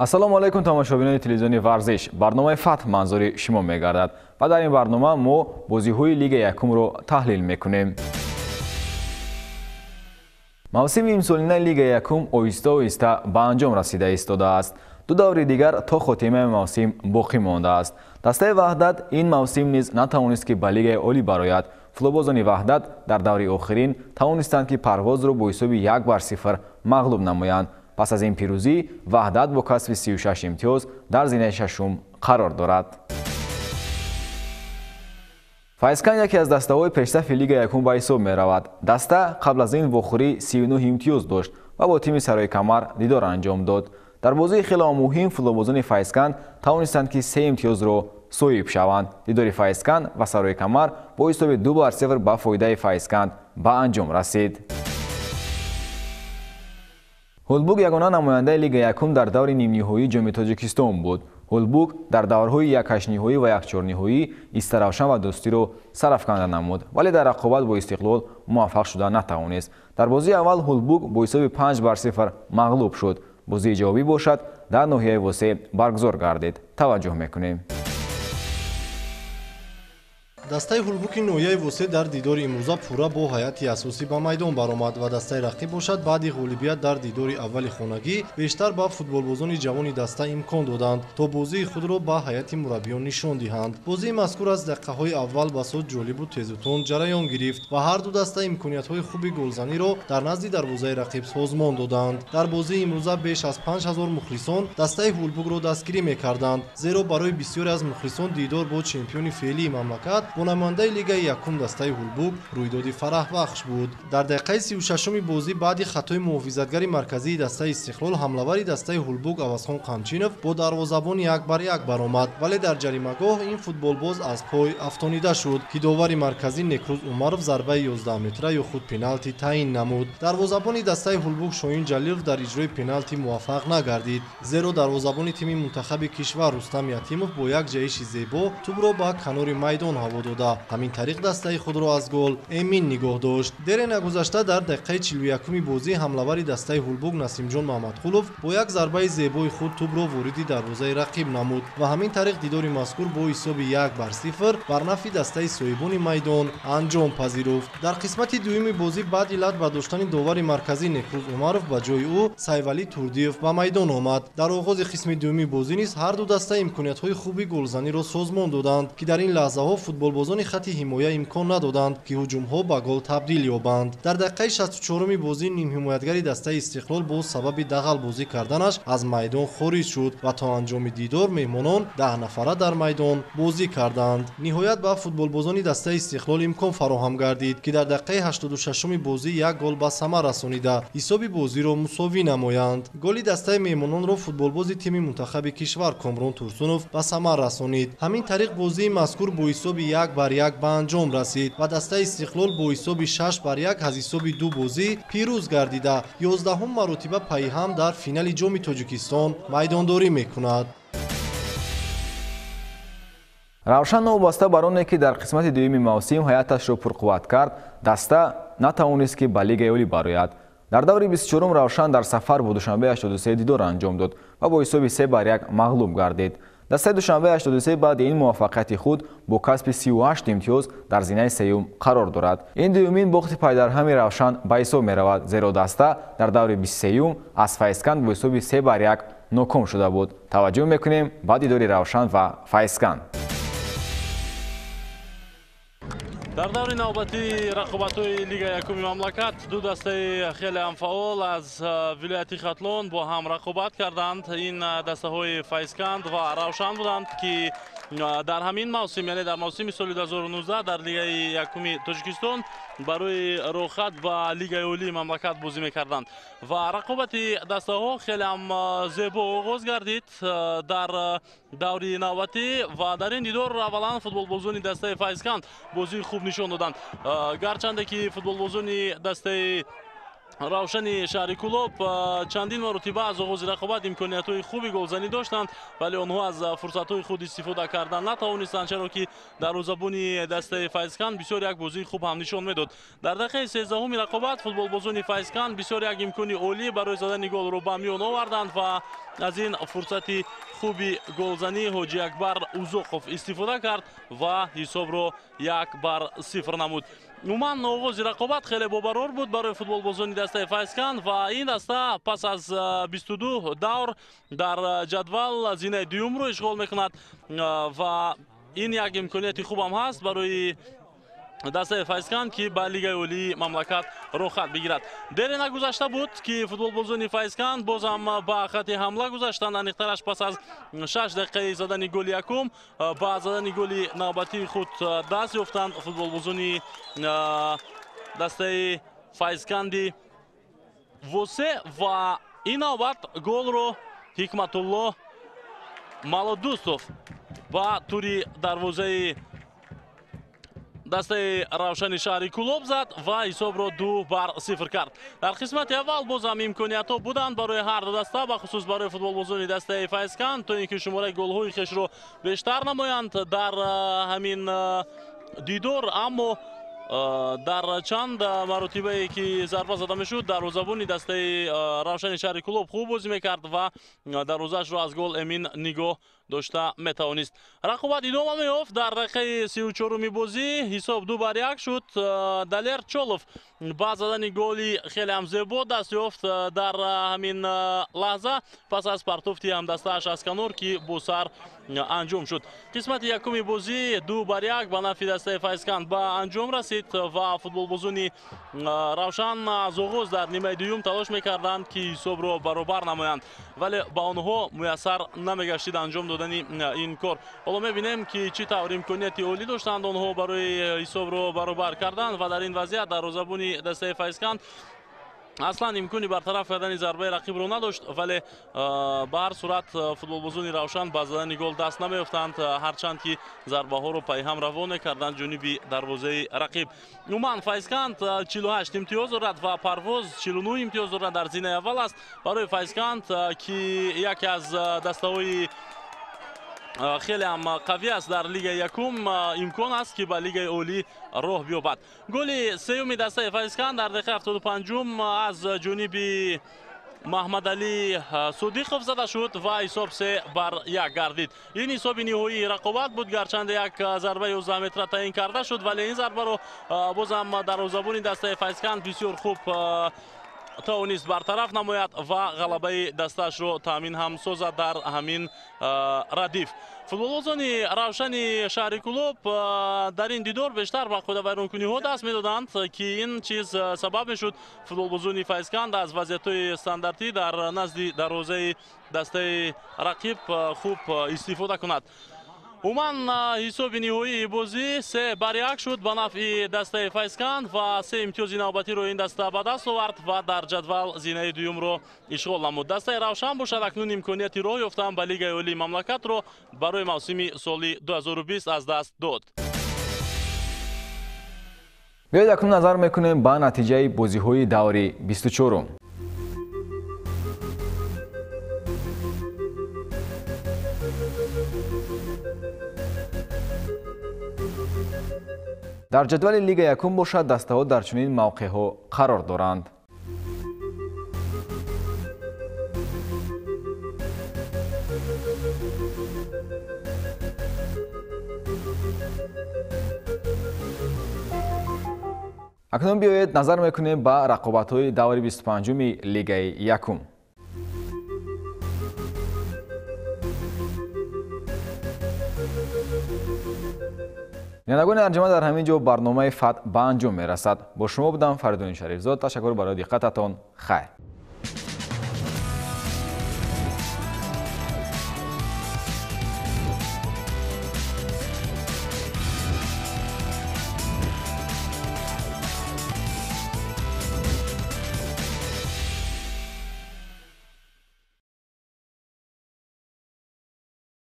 ассалому алайкум тамошобинони телевизиони варзиш. барномаи фатҳ манзури шумо мегардад ва дар ин барнома мо бозиҳои лигаи якумро таҳлил мекунем. мавсими имсолина лигаи якум оҳиста-оҳиста ба анҷом расида истодааст. ду даври дигар то хотимаи мавсим боқӣ мондааст. дастаи ваҳдат ин мавсим низ натавонист ки ба лигаи олӣ барояд. футболбозони ваҳдат дар даври охирин тавонистанд ки Парвозро бо ҳисоби 1-0 мағлуб намоянд. пас аз ин пирӯзӣ ваҳдат бо касби 36 имтиёз дар зинаи шашум қарор дорад. Файзкан яке аз дастаҳои пешсафи лигаи якум ба ҳисоб меравад. даста қабл аз ин вохӯрӣ 39 имтиёз дошт ва бо тими Сарои Камар дидор анҷом дод. дар бозии хеле муҳим футболбозони Файзкан тавонистанд ки 3 имтиёзро соҳиб шаванд. дидори Файзкан ва Сарои Камар бо ҳисоби 2-0 ба фоидаи Файзкан ба анҷом расид. ҳулбуг ягона намояндаи лигаи якум дар даври нимниҳоии ҷоми Тоҷикистон буд. ҳулбуг дар даврҳои 1/8-ниҳоӣ ва 1/4-ниҳоӣ Истаравшан ва Дӯстиро сарафканда намуд, вале дар рақобат бо Истиқлол муваффақ шуда натавонист. дар бозии аввал ҳулбуг бо ҳисоби 5-0 мағлуб шуд. бозии ҷавобӣ бошад дар ноҳияи восеъ баргузор гардид. таваҷҷӯҳ мекунем. дастаи ҳулбуки ноҳияи восеъ дар дидори имрӯза пурра бо ҳайати асосӣ ба майдон баромад ва дастаи рақиб бошад баъди ғолибият дар дидори аввали хонагӣ бештар ба футболбозони ҷавони даста имкон доданд то бозии худро ба ҳайати мураббиён нишон диҳанд. бозии мазкур аз дақиқаҳои аввал басод ҷолибу тезутун ҷараён гирифт ва ҳар ду даста имкониятҳои хуби голзаниро дар назди дарвозаи рақиб созмон доданд. дар бозии имрӯза беш аз 5000 мухлисон дастаи ҳулбугро дастгирӣ мекарданд, зеро барои бисёре аз мухлисон дидор бо чемпиони феълии мамлакат бо намояндаи лигаи якум дастаи ҳулбуг рӯйдоди фараҳбахш буд. дар дақиқаи 36-уми бозӣ баъди хатои муҳофизатгари марказии дастаи Истиқлол ҳамлавари дастаи ҳулбуг Авазхон Қамчинов бо дарвозабон 1-1 баромад, вале дар ҷаримагоҳ ин футболбоз аз пой афтонида шуд ки довари марказӣ Некрӯз Умаров зарбаи 11-метра ё худ пеналти таъин намуд. дарвозабони дастаи ҳулбуг Шоҳин Ҷалилов дар иҷрои пеналти муваффақ нагардид, зеро дарвозабони тими мунтахаби кишвар Рустам Ятимов бо як ҷаҳиши зебо тӯбро ба канори майдон ҳаво дода ҳамин тариқ дастаи худро аз гол эмин нигоҳ дошт. дере нагузашта дар дақиқаи 41-уми бозӣ ҳамлавари дастаи ҳулбуг Насимҷон Маҳмадқулов бо як зарбаи зебои худ тӯбро вориди дарвозаи рақиб намуд ва ҳамин тариқ дидори мазкур бо ҳисоби 1-0 бар нафъи дастаи соҳибони майдон анҷом пазируфт. дар қисмати дуюми бозӣ баъд илlat ба доштани довари марказӣ Некрӯз Умаров ба ҷои ӯ Сайвалӣ Турдиев ба майдон омад. дар оғози қисми дуюми бозӣ низ ҳар ду даста имкониятҳои хуби голзаниро созмон доданд ки дар ин лаҳзаҳо футболбозони хати ҳимоя имкон надоданд ки ҳуҷумҳо ба гол табдил ёбанд. дар дақиқаи 64-уми бозӣ нимҳимоятгари дастаи Истиқлол бо сабаби дағал бозӣ карданаш аз майдон хориҷ шуд ва то анҷоми дидор меҳмонон 10 нафара дар майдон бозӣ карданд. ниҳоят ба футболбозони дастаи Истиқлол имкон фароҳам гардид ки дар дақиқаи 86-уми бозӣ як гол ба самар расонида ҳисоби бозиро мусовӣ намоянд. голи дастаи меҳмононро футболбози тими мунтахаби кишвар Комрон Турсунов ба самар расонид. ҳамин тариқ бозии мазкур бо ҳисоби 1-1 ба анҷом расид ва дастаи Истиқлол бо ҳисоби 6-1 аз ҳисоби ду бозӣ пирӯз гардида 11-ум маротиба пайҳам дар финали ҷоми Тоҷикистон майдондорӣ мекунад. равшан новобаста бар оне ки дар қисмати дуюми мавсим ҳаяташро пурқувват кард, даста натавонист ки ба лигаи олӣ барояд. дар даври 24-ум Равшан дар сафар бо Душанбеи 83 дидор анҷом дод ва бо ҳисоби 3-1 мағлуб гардид. дастаи Душанбеи 83 баъди ин муваффақияти худ бо касби 38 имтиёз дар зинаи сеюм қарор дорад. ин дуюмин бохти пайдарҳами Равшан ба ҳисоб меравад, зеро даста дар даври 23-ум аз Файзкан бо ҳисоби 3-1 ноком шуда буд. таваҷҷӯҳ мекунем ба дидори Равшан ва Файзкан. дар даври навбати рақобатҳои лигаи якуми мамлакат ду дастаи хеле ҳамфаъол аз вилояти Хатлон бо ҳам рақобат карданд. ин дастаҳои Файзканд ва Равшан буданд ки дар ҳамин мавсим, яъне дар мавсими соли 2019 дар лигаи якуми Тоҷикистон барои рохат ба лигаи олии мамлакат бозӣ мекарданд ва рақобати дастаҳо хеле ҳам зебо оғоз гардид дар даври навбатӣ ва дар ин дидор аввалан футболбозони дастаи Файзканд бозии хуб нишон доданд. гарчанде ки футболбозони дастаи равшани шаҳри Кӯлоб чандин маротиба аз оғози рақобат имкониятҳои хуби голзанӣ доштанд, вале онҳо аз фурсатҳои худ истифода кардан натавонистанд, чаро ки дарвозабони дастаи Файзкан бисёр як бозии хуб ҳам нишон медод. Дар дақиқаи 13-уми рақобат футболбозони Файзкан бисёр як имкони олӣ барои задани голро ба миён оварданд ва аз ин фурсати хуби голзанӣ Ҳоҷи Акбар Узоқов истифода кард ва ҳисобро 1-0 намуд. умуман оғози рақобат хеле бобарор буд барои футболбозони дастаи Файзкан ва ин даста пас аз 22 давр дар ҷадвал зинаи дуюмро ишғол мекунад ва ин як имконияти хубам ҳаст барои дастаи Файзкан ки ба Лигаи олии мамлакат рохат бигирад. Дере нагузашта буд ки футболбозони Файзкан бозам ба хати ҳамла гузаштанд, аниқтараш пас аз 6 дақиқаи задани голи якум ба задани голи навбатии худ даст ёфтанд футболбозони дастаи Файзканди Восе ва ин навбат голро Ҳикматулло Малодустов ба тури дарвозаи дастаи равшани шаҳри Кӯлоб зад ва ҳисобро 2-0 кард. Дар қисмати аввал бозам имкониятҳо буданд барои ҳар ду даста, бахусус барои футболбозони дастаи Файзкан, то ин ки шумораи голҳои хешро бештар намоянд дар ҳамин дидор, аммо дар чанд маротибае ки зарба зада мешуд, дарвозабони дастаи равшани шаҳри Кӯлоб хуб бозӣ мекард ва дарвозаашро аз гол Эмин нигоҳ дошта метавонист. Рақобат идома меёфт. Дар дақиқаи 34-уми бозӣ ҳисоб 2-1 шуд. Далер Чолов ба задани голи хеле ҳам зебо даст ёфт дар ҳамин лаҳза пас аз партофти ҳамдастааш аз канор ки бо сар анҷом шуд. Қисмати якуми бозӣ 2-1 ба нафи дастаи Файзкан ба анҷом расид ва футболбозони равшан аз оғоз дар нимаи дуюм талош мекарданд ки ҳисобро баробар намоянд, вале ба онҳо муяссар намегаштид анҷом додани ин кор. ҳоло мебинем ки чӣ тавр имконияти олӣ доштанд онҳо барои ҳисобро баробар кардан ва дар ин вазъият дарвозабони дастаи Файзкан аслан имкони бартараф кардани зарбаи рақибро надошт, вале ба ҳар сурат футболбозони равшан ба задани гол даст намеёфтанд, ҳарчанд ки зарбаҳоро пайҳам равон мекарданд ҷониби дарвозаи рақиб. умуман Файзкан 48 имтиёз дорад ва Парвоз 49 имтиёз дорад. дар зинаи аввал аст. барои Файзкан ки яке аз дастаҳои хеле ҳам қавӣ аст дар Лигаи якум, имкон аст ки ба Лигаи олӣ роҳ биёбад. голи сеюми дастаи Файзкан дар дақиқаи 75 аз ҷониби Маҳмадалӣ Содиқов зада шуд ва ҳисоб 3-1 гардид. ин ҳисоби ниҳоии рақобат буд, гарчанде як зарба 11 метра таъин карда шуд, вале ин зарбаро бозам дарвозабони дастаи Файзкан бисёр хуб тавонист бартараф намояд ва ғалабаи дастаашро таъмин ҳам созад дар ҳамин радиф. футболбозони равшани шаҳри Кӯлоб дар ин дидор бештар ба қоидавайронкуниҳо даст медоданд ки ин чиз сабаб мешуд футболбозони Файзкан аз вазъиятҳои стандартӣ дар назди дарвозаи дастаи рақиб хуб истифода кунад. умуман ҳисоби ниҳоии бозӣ 3-1 шуд ба нафъи дастаи Файзкан ва 3 имтиёзи навбатиро ин даста ба даст овард ва дар ҷадвал зинаи дуюмро ишғол намуд. дастаи равшан бошад акнун имконияти роҳ ёфтан ба Лигаи олии мамлакатро барои мавсими соли 2020 аз даст дод. биёед акнун назар мекунем ба натиҷаи бозиҳои даври 24. дар ҷадвали Лига якум бошад дастаҳо дар чунин мавқеъҳо қарор доранд. акнун биёед назар мекунем ба рақобатҳои даври 25-уми Лигаи якум. бинандагони анҷуман дар ҳамин ҷо барномаи фатҳ ба анҷом мерасад. бо шумо будам Фаридуни Шарифзод. ташаккур барои диққататон. хайр.